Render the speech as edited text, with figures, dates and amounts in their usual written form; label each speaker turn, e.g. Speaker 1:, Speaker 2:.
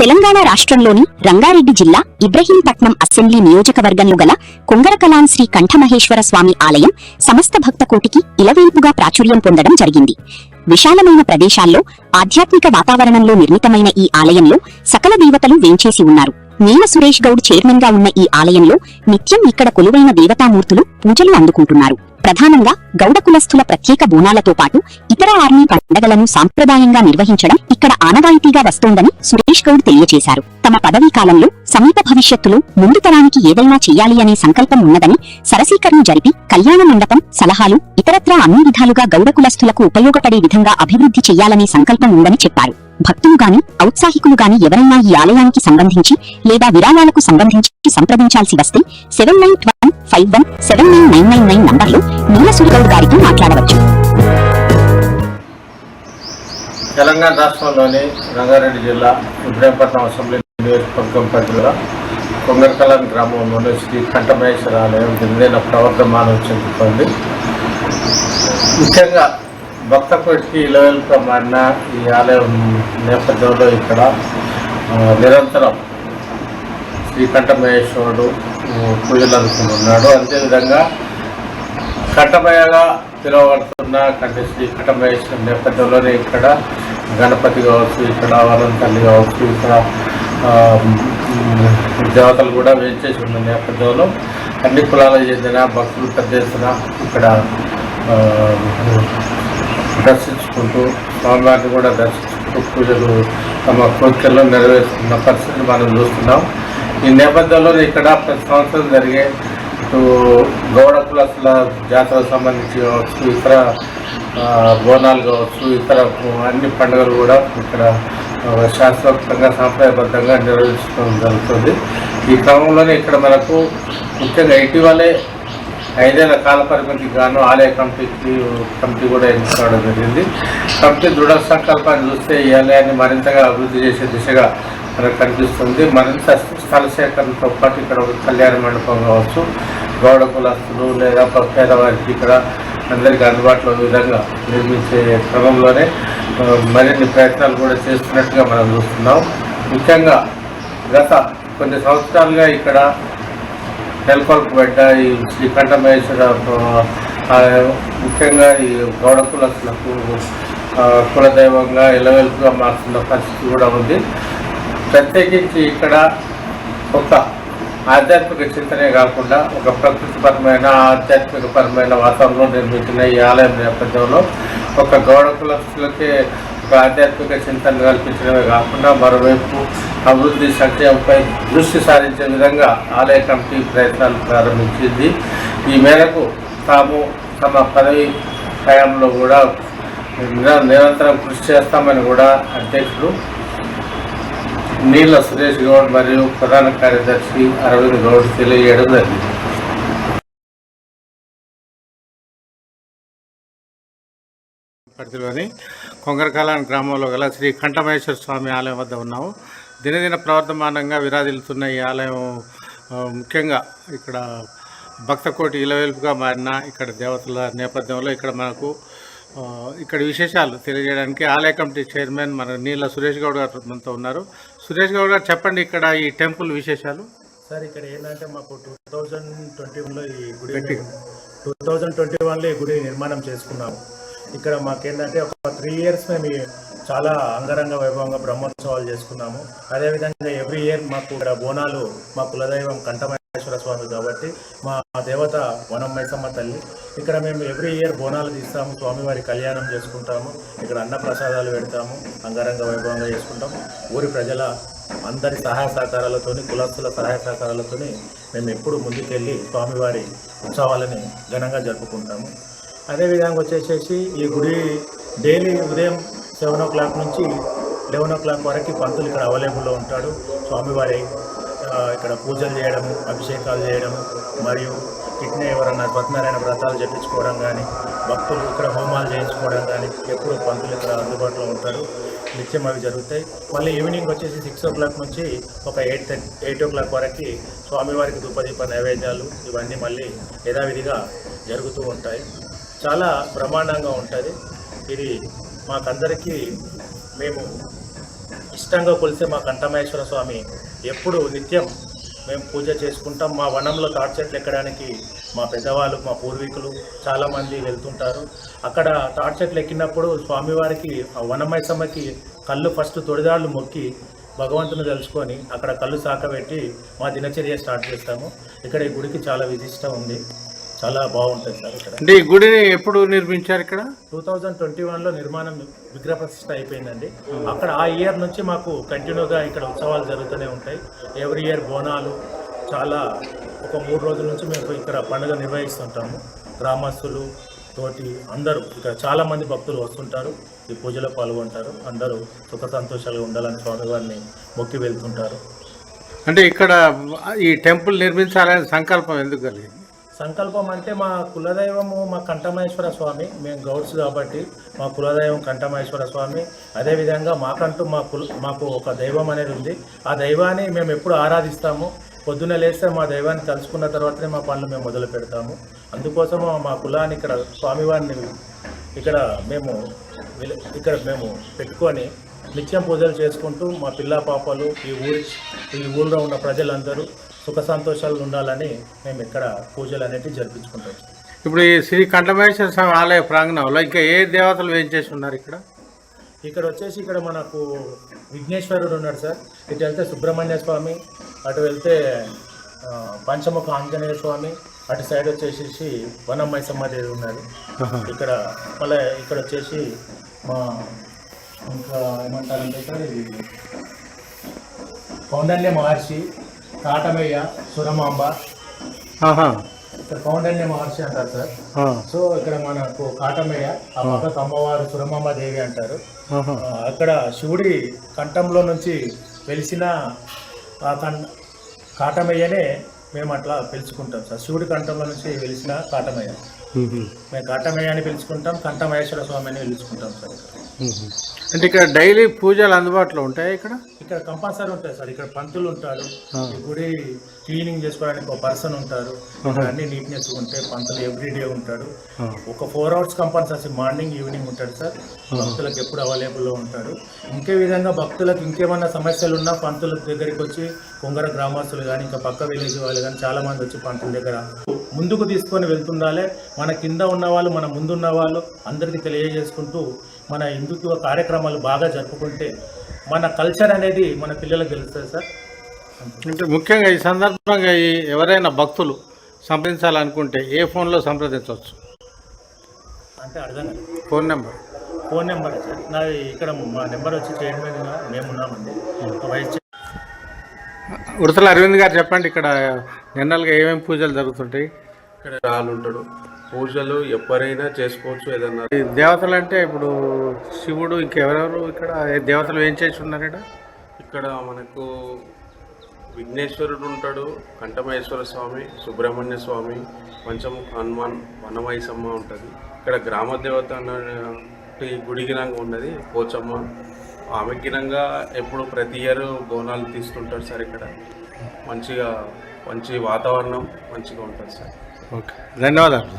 Speaker 1: తెలంగాణ రాష్ట్రంలోని రంగారెడ్డి జిల్లా ఇబ్రహీంపట్నం అసెంబ్లీ నియోజకవర్గంలో గల కొంగరకలాన్ శ్రీ కంఠమహేశ్వర స్వామి ఆలయం సమస్త భక్త కోటికి ఇలవేల్పుగా ప్రాచుర్యం పొందడం జరిగింది. విశాలమైన ప్రదేశాల్లో ఆధ్యాత్మిక వాతావరణంలో నిర్మితమైన ఈ ఆలయంలో సకల దేవతలు వేంచేసి ఉన్నారు. నీల సురేష్ గౌడ్ చైర్మన్ గా ఉన్న ఈ ఆలయంలో నిత్యం ఇక్కడ కొలువైన దేవతామూర్తులు పూజలు అందుకుంటున్నారు. ప్రధానంగా గౌడ కులస్థుల ప్రత్యేక బోనాలతో పాటు ఇతర ఆర్మీ పండగలను సాంప్రదాయంగా నిర్వహించడం ఇక్కడ ఆనవాయితీగా వస్తోందని సురేష్ గౌడ్ తెలియజేశారు. తమ పదవీ కాలంలో సమీప భవిష్యత్తులో ముందు తరానికి ఏదైనా చెయ్యాలి అనే సంకల్పం ఉన్నదని, సరసీకరణ జరిపి కళ్యాణ మండపం, సలహాలు ఇతరత్రా అన్ని విధాలుగా గౌడ కులస్థులకు ఉపయోగపడే విధంగా అభివృద్ధి చెయ్యాలనే సంకల్పం ఉందని చెప్పారు. భక్తులు గాని ఔత్సాహికులు గాని ఎవరైనా ఈ ఆలయానికి సంబంధించి లేదా విరాళాలకు సంబంధించి సంప్రదించాల్సి వస్తే 7921517999 నంబర్లో నీల సురేష్ గారితో మాట్లాడవచ్చు.
Speaker 2: తెలంగాణ రాష్ట్రంలోని రంగారెడ్డి జిల్లా ఇబ్రహీంపట్నం అసెంబ్లీ నియోజకవర్గం పరిధిలో కొంగరకలాన్ గ్రామంలోని శ్రీ కంఠమహేశ్వర ఆలయం దినదిన ప్రవర్ధమానం చెందుతోంది. ముఖ్యంగా భక్త కోటికి ఇలవేల్పుగా మారిన ఈ ఆలయం నేపథ్యంలో ఇక్కడ నిరంతరం శ్రీ కంఠమహేశ్వరుడు పూజలు అందుకుంటున్నాడు. అదేవిధంగా కంఠమయ్యగా పిలువబడుతున్న శ్రీ కంఠమహేశ్వరుడు నేపథ్యంలోనే ఇక్కడ గణపతి కావచ్చు, ఇక్కడ వరం తల్లి కావచ్చు, ఇక్కడ దేవతలు కూడా వేంచేసి ఉన్న నేపథ్యంలో అన్ని కులాలకు చెందిన భక్తులు పెద్ద ఎత్తున ఇక్కడ దర్శించుకుంటూ స్వామివారిని కూడా దర్శించుకుంటూ పూజలు తమ కోరికల్లో నెరవేరుస్తున్న పరిస్థితిని మనం చూస్తున్నాం. ఈ నేపథ్యంలో ఇక్కడ ప్రతి సంవత్సరం జరిగే ఇటు గౌడ కులస్తుల జాతరకు సంబంధించి కావచ్చు, ఇతర బోనాలు కావచ్చు, ఇతర అన్ని పండుగలు కూడా ఇక్కడ శాస్త్రోక్తంగా సాంప్రదాయబద్ధంగా నిర్వహించడం జరుగుతుంది. ఈ క్రమంలోనే ఇక్కడ మనకు ముఖ్యంగా ఇటీవలే 5 ఏళ్ల కాల పరిమితికి గాను ఆలయ కమిటీ కూడా ఎన్నుకోవడం జరిగింది. కమిటీ దృఢ సంకల్పాన్ని చూస్తే ఈ ఆలయాన్ని మరింతగా అభివృద్ధి చేసే దిశగా మనకు కనిపిస్తుంది. మరింత స్థల సేకరణతో పాటు ఇక్కడ ఒక కళ్యాణ మండపం కావచ్చు, గౌడ కులస్తులు లేదా పేదవారికి ఇక్కడ అందరికీ అందుబాటులో విధంగా నిర్మించే క్రమంలోనే మరిన్ని ప్రయత్నాలు కూడా చేస్తున్నట్టుగా మనం చూస్తున్నాం. ముఖ్యంగా గత కొన్ని సంవత్సరాలుగా ఇక్కడ నెలకొల్పబడ్డ ఈ శ్రీ కంఠమహేశ్వర ముఖ్యంగా ఈ గౌడ కులస్తులకు కులదైవంగా ఇలవేల్పుగా మారుతున్న పరిస్థితి కూడా ఉంది. ప్రత్యేకించి ఇక్కడ ఒక ఆధ్యాత్మిక చింతనే కాకుండా ఒక ప్రకృతిపరమైన ఆధ్యాత్మికపరమైన వాతావరణంలో నిర్మించిన ఈ ఆలయం నేపథ్యంలో ఒక గౌడ కులస్తులకే ఒక ఆధ్యాత్మిక చింతన కల్పించడమే కాకుండా మరోవైపు అభివృద్ధి సంక్షేమంపై దృష్టి సారించే విధంగా ఆలయ కమిటీ ప్రయత్నాలు ప్రారంభించింది. ఈ మేరకు తాము తమ పదవి హయాంలో కూడా నిరంతరం కృషి చేస్తామని కూడా అధ్యక్షుడు నీల సురేష్ గౌడ్ మరియు ప్రధాన కార్యదర్శి అరవింద్ గౌడ్ తెలియజేయడం జరిగింది. పరిధిలోని కొంగరకలాన్ గ్రామంలో గల శ్రీ కంఠమహేశ్వర స్వామి ఆలయం వద్ద ఉన్నాము. దినదిన ప్రవర్ధమానంగా విరాజిల్లుతున్న ఈ ఆలయం ముఖ్యంగా ఇక్కడ భక్త కోటి ఇలవేల్పుగా మారిన ఇక్కడ దేవతల నేపథ్యంలో ఇక్కడ మనకు ఇక్కడ విశేషాలు తెలియజేయడానికి ఆలయ కమిటీ చైర్మన్ మన నీల సురేష్ గౌడ్ గారు మనతో ఉన్నారు. సురేష్ గౌడ్ గారు చెప్పండి, ఇక్కడ ఈ టెంపుల్ విశేషాలు.
Speaker 3: సార్ ఇక్కడ ఏంటంటే మాకు 2021లో ఈ గుడి 2021లో ఈ గుడి నిర్మాణం చేసుకున్నాము. ఇక్కడ మాకేంటంటే ఒక 3 years మేము చాలా అంగరంగ వైభవంగా బ్రహ్మోత్సవాలు చేసుకున్నాము. అదేవిధంగా ఎవ్రీ ఇయర్ మాకు ఇక్కడ బోనాలు మా కులదైవం కంఠమహేశ్వర స్వామి కాబట్టి మా దేవత వనం మైసమ్మ తల్లి. ఇక్కడ మేము ఎవ్రీ ఇయర్ బోనాలు తీస్తాము, స్వామివారి కళ్యాణం చేసుకుంటాము, ఇక్కడ అన్న ప్రసాదాలు పెడతాము, అంగరంగ వైభవంగా చేసుకుంటాము. ఊరి ప్రజల అందరి సహాయ సహకారాలతోని, కులస్తుల సహాయ సహకారాలతోని మేము ఎప్పుడు ముందుకెళ్ళి స్వామివారి ఉత్సవాలని ఘనంగా జరుపుకుంటాము. అదేవిధంగా వచ్చేసేసి ఈ గుడి డైలీ ఉదయం 7 o'clock నుంచి 11 o'clock వరకు పంతులు ఇక్కడ అవైలబుల్లో ఉంటాడు. స్వామివారి ఇక్కడ పూజలు చేయడము, అభిషేకాలు చేయడము, మరియు ఇట్నే ఎవరన్నా సత్యనారాయణ వ్రతాలు చెప్పించుకోవడం కానీ, భక్తులు ఇక్కడ హోమాలు చేయించుకోవడం కానీ ఎప్పుడు పంతులు ఇక్కడ అందుబాటులో ఉంటారు. నిత్యం అవి జరుగుతాయి. మళ్ళీ ఈవినింగ్ వచ్చేసి 6 o'clock నుంచి ఒక 8 o'clock వరకు స్వామివారికి ధూపదీప నైవేద్యాలు ఇవన్నీ మళ్ళీ యథావిధిగా జరుగుతూ ఉంటాయి. చాలా బ్రహ్మాండంగా ఉంటుంది. ఇది మాకందరికీ మేము ఇష్టంగా కొలిసే మా కంఠమహేశ్వర స్వామి ఎప్పుడు నిత్యం మేము పూజ చేసుకుంటాం. మా వనంలో తాటి చెట్లు ఎక్కడానికి మా పెద్దవాళ్ళు, మా పూర్వీకులు చాలామంది వెళ్తుంటారు. అక్కడ తాటి చెట్లు ఎక్కినప్పుడు స్వామివారికి ఆ వనమైసమ్మకి కళ్ళు ఫస్ట్ తొడిదాళ్ళు మొక్కి భగవంతుని తెలుసుకొని అక్కడ కళ్ళు సాకబెట్టి మా దినచర్య స్టార్ట్ చేస్తాము. ఇక్కడ ఈ గుడికి చాలా విశిష్టం ఉంది, చాలా బాగుంటుంది సార్. ఇక్కడ
Speaker 2: అంటే ఈ గుడిని ఎప్పుడు నిర్మించారు? ఇక్కడ
Speaker 3: 2021లో నిర్మాణం విగ్రహ ప్రతిష్ఠ అయిపోయిందండి. అక్కడ ఆ ఇయర్ నుంచి మాకు కంటిన్యూగా ఇక్కడ ఉత్సవాలు జరుగుతూనే ఉంటాయి. ఎవ్రీ ఇయర్ బోనాలు చాలా ఒక 3 రోజుల నుంచి మేము ఇక్కడ పండుగ నిర్వహిస్తుంటాము. గ్రామస్తులు తోటి అందరూ ఇక్కడ చాలామంది భక్తులు వస్తుంటారు, ఈ పూజలో పాల్గొంటారు. అందరూ సుఖ సంతోషాలుగా ఉండాలని స్వామివారిని మొక్కి వెళ్తుంటారు.
Speaker 2: అంటే ఇక్కడ ఈ టెంపుల్ నిర్మించాలనే సంకల్పం ఎందుకు కలిగింది?
Speaker 3: సంకల్పం అంటే మా కులదైవము మా కంఠమహేశ్వర స్వామి. మేము గౌడ్స్ కాబట్టి మా కులదైవం కంఠమహేశ్వర స్వామి. అదేవిధంగా మాకంటూ మాకు ఒక దైవం అనేది ఉంది. ఆ దైవాన్ని మేము ఎప్పుడు ఆరాధిస్తాము. పొద్దున్న లేస్తే మా దైవాన్ని తలుచుకున్న తర్వాతనే మా పనులు మేము మొదలు పెడతాము. అందుకోసము మా కులాన్ని ఇక్కడ స్వామివారిని ఇక్కడ మేము పెట్టుకొని నిత్యం పూజలు చేసుకుంటూ మా పిల్ల పాపలు ఈ ఊళ్ళో ఉన్న ప్రజలందరూ సుఖ సంతోషాలు ఉండాలని మేము ఇక్కడ పూజలు అనేవి జరిపించుకుంటాం.
Speaker 2: ఇప్పుడు ఈ శ్రీ కంఠమహేశ్వర స్వామి ఆలయ ప్రాంగణంలో ఇంకా ఏ దేవతలు వేయించేసి ఉన్నారు?
Speaker 3: ఇక్కడ వచ్చేసి ఇక్కడ మనకు విఘ్నేశ్వరుడు ఉన్నాడు సార్. ఇటు వెళ్తే సుబ్రహ్మణ్య స్వామి, అటు వెళ్తే పంచముఖ ఆంజనేయ స్వామి, అటు సైడ్ వచ్చేసి వనమైసమ్మ దేవి ఉన్నది. ఇక్కడ మళ్ళీ ఇక్కడ వచ్చేసి మా ఇంకా ఏమంటారంటే సార్ ఇది కౌండన్య మహర్షి, కాటమయ్య, సురమాంబ. ఇక్కడ కౌండన్య మహర్షి అంటారు సార్. సో ఇక్కడ మనకు కాటమయ్య, ఆ పక్కకు అమ్మవారు సురమాంబ దేవి అంటారు. అక్కడ శివుడి కంఠంలో నుంచి వెలిసిన కాటమయ్యనే మేము అట్లా పిలుచుకుంటాం సార్. శివుడి కంఠంలో నుంచి వెలిసిన కాటమయ్య మేము కాటమయ్య అని పిలుచుకుంటాం, కంఠమహేశ్వర స్వామి అని పిలుచుకుంటాం సార్.
Speaker 2: అంటే ఇక్కడ డైలీ పూజలు అందుబాటులో ఉంటాయి?
Speaker 3: ఇక్కడ కంపల్సరీ ఉంటాయి సార్. ఇక్కడ పంతులు ఉంటారు, ఈ గుడి క్లీనింగ్ చేసుకోవడానికి ఒక పర్సన్ ఉంటారు. అన్ని నీట్నెస్ ఉంటాయి. పంతులు ఎవ్రీడే ఉంటాడు. ఒక 4 hours కంపల్సరీ మార్నింగ్ ఈవినింగ్ ఉంటాడు సార్. భక్తులకు ఎప్పుడు అవైలబుల్లో ఉంటాడు. ఇంకే విధంగా భక్తులకు ఇంకేమన్నా సమస్యలు ఉన్నా పంతుల దగ్గరికి వచ్చి కొంగర గ్రామస్తులు కానీ ఇంకా పక్క విలేజ్ వాళ్ళు కానీ చాలా మంది వచ్చి పంతుల దగ్గర ముందుకు తీసుకొని వెళ్తుండాలి. మన కింద ఉన్న వాళ్ళు, మన ముందున్న వాళ్ళు అందరికీ తెలియజేసుకుంటూ మన హిందుత్వ కార్యక్రమాలు బాగా జరుపుకుంటే మన కల్చర్ అనేది మన పిల్లలకు తెలుస్తుంది సార్.
Speaker 2: అంటే ముఖ్యంగా ఈ సందర్భంగా ఎవరైనా భక్తులు సంప్రదించాలనుకుంటే ఏ ఫోన్లో సంప్రదించవచ్చు?
Speaker 3: అంటే అర్థం కాదు.
Speaker 2: ఫోన్ నెంబర్
Speaker 3: సార్ నాది ఇక్కడ మా నెంబర్ వచ్చి చైర్మన్గా మేము ఉన్నామండి. వైస్
Speaker 2: ఉడతల అరవింద్ గారు చెప్పండి, ఇక్కడ జనరల్గా ఏమేమి పూజలు జరుగుతుంటాయి?
Speaker 4: ఇక్కడ రాళ్ళు ఉంటాడు, పూజలు ఎవరైనా చేసుకోవచ్చు. ఏదన్నా
Speaker 2: దేవతలు అంటే ఇప్పుడు శివుడు, ఇంకెవరెవరు ఇక్కడ దేవతలు ఏం చేసి ఉన్నారు?
Speaker 4: ఇక్కడ మనకు విఘ్నేశ్వరుడు ఉంటాడు, కంఠమహేశ్వర స్వామి, సుబ్రహ్మణ్య స్వామి, పంచముఖ హనుమాన్, వనమైసమ్మ ఉంటుంది. ఇక్కడ గ్రామ దేవత అన్నటి గుడిగినంగా ఉన్నది పోచమ్మ. ఆమె గినంగా ఎప్పుడు ప్రతి ఇయర్ బోనాలు తీస్తుంటారు సార్. ఇక్కడ మంచి వాతావరణం మంచిగా ఉంటుంది సార్.
Speaker 2: ఓకే, ధన్యవాదాలు.